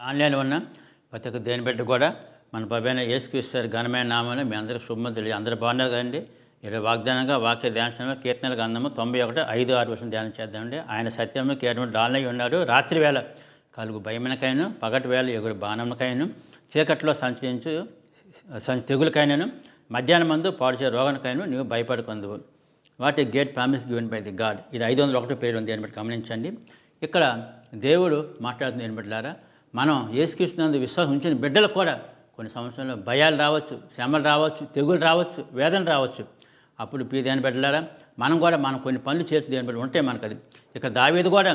ఆన్లైన్లో ఉన్న ప్రతి ఒక్క దేని బట్టి కూడా మన ప్రభువైన యేసుక్రీస్తు వారి ఘనమైన నామంలో మీ అందరికీ శుభం తెలియదు. అందరూ బాగున్నారు కదండి. ఈరోజు వాగ్దానంగా వాక్య ధ్యానం కీర్తనల గ్రంథము 91:5-6 ధ్యానం చేద్దామండి. ఆయన సత్యము కీర్తన డాలై ఉన్నాడు. రాత్రి వేళ కలుగు భయమునకైను, పగటి వేళ ఎగురు బాణమునకైను, చీకట్లో సంచరించు తెగులకైనను, మధ్యాహ్నం మందు పాడుచే రోగానికైనా నీవు భయపడుకుందువు. What a great promise given by the god. ఇది 501 పేరు ఉంది అని బట్టి గమనించండి. ఇక్కడ దేవుడు మాట్లాడుతుంది దేని బట్టిలారా, మనం యేసుక్రీస్తునందు విశ్వాసం ఉంచిన బిడ్డలకు కూడా కొన్ని సంవత్సరాల్లో భయాలు రావచ్చు, శ్రమలు రావచ్చు, తెగులు రావచ్చు, వేదన రావచ్చు. అప్పుడు దేని బిడ్డలారా మనం కూడా కొన్ని పనులు చేసి దేని బట్టి ఉంటే మనకు అది. ఇక్కడ దావీదు కూడా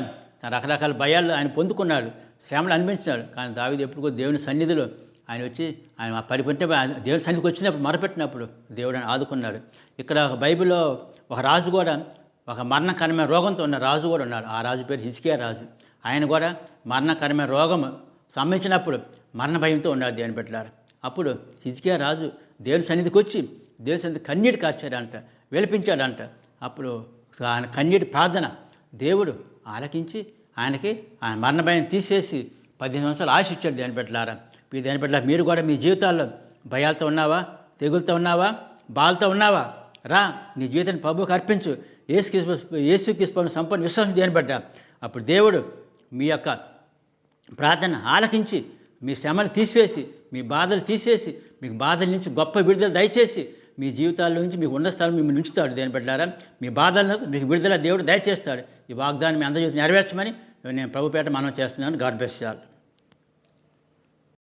రకరకాల భయాలు ఆయన పొందుకున్నాడు, శ్రమలు అనిపించినాడు. కానీ దావీదు ఎప్పుడు కూడా దేవుని సన్నిధిలో ఆయన వచ్చి ఆయన పరిపెట్టే దేవుని సన్నిధికి వచ్చినప్పుడు మొరపెట్టినప్పుడు దేవుడు ఆయన ఆదుకున్నాడు. ఇక్కడ బైబిల్లో ఒక రాజు కూడా ఒక మరణకరమైన రోగంతో ఉన్న రాజు కూడా ఉన్నాడు. ఆ రాజు పేరు హిజ్కియా రాజు. ఆయన కూడా మరణకరమైన రోగం సంభవించినప్పుడు మరణ భయంతో ఉన్నాడు దేవుని బిడ్డలారా. అప్పుడు హిజ్కియా రాజు దేవుని సన్నిధికి వచ్చి దేవుని సన్నిధి కన్నీటి కార్చాడంట, విలపించాడంట. అప్పుడు ఆయన కన్నీటి ప్రార్థన దేవుడు ఆలకించి ఆయనకి ఆయన మరణ భయం తీసేసి 15 సంవత్సరాలు ఆయుష్ ఇచ్చాడు దేవుని బిడ్డలారా. దేని బిడ్డలారా, మీరు కూడా మీ జీవితాల్లో భయాలతో ఉన్నావా, తెగులతో ఉన్నావా, బాధతో ఉన్నావా? రా, నీ జీవితాన్ని ప్రభువుకి అర్పించు. యేసుక్రీస్తు సంపూర్ణ విశ్వాసం దేని బిడ్డ. అప్పుడు దేవుడు మీ యొక్క ప్రార్థన ఆలకించి మీ శ్రమలు తీసివేసి, మీ బాధలు తీసేసి, మీకు బాధల నుంచి గొప్ప విడుదల దయచేసి మీ జీవితాల నుంచి మీకు ఉన్న స్థలం మిమ్మల్ని ఉంచుతాడు దేని బిడ్డలారా. మీ బాధలను మీకు విడుదల దేవుడు దయచేస్తాడు. ఈ వాగ్దానం మీ అందరి జీవితం నెరవేర్చమని నేను ప్రభుపేట మనం చేస్తున్నాను. God bless you all.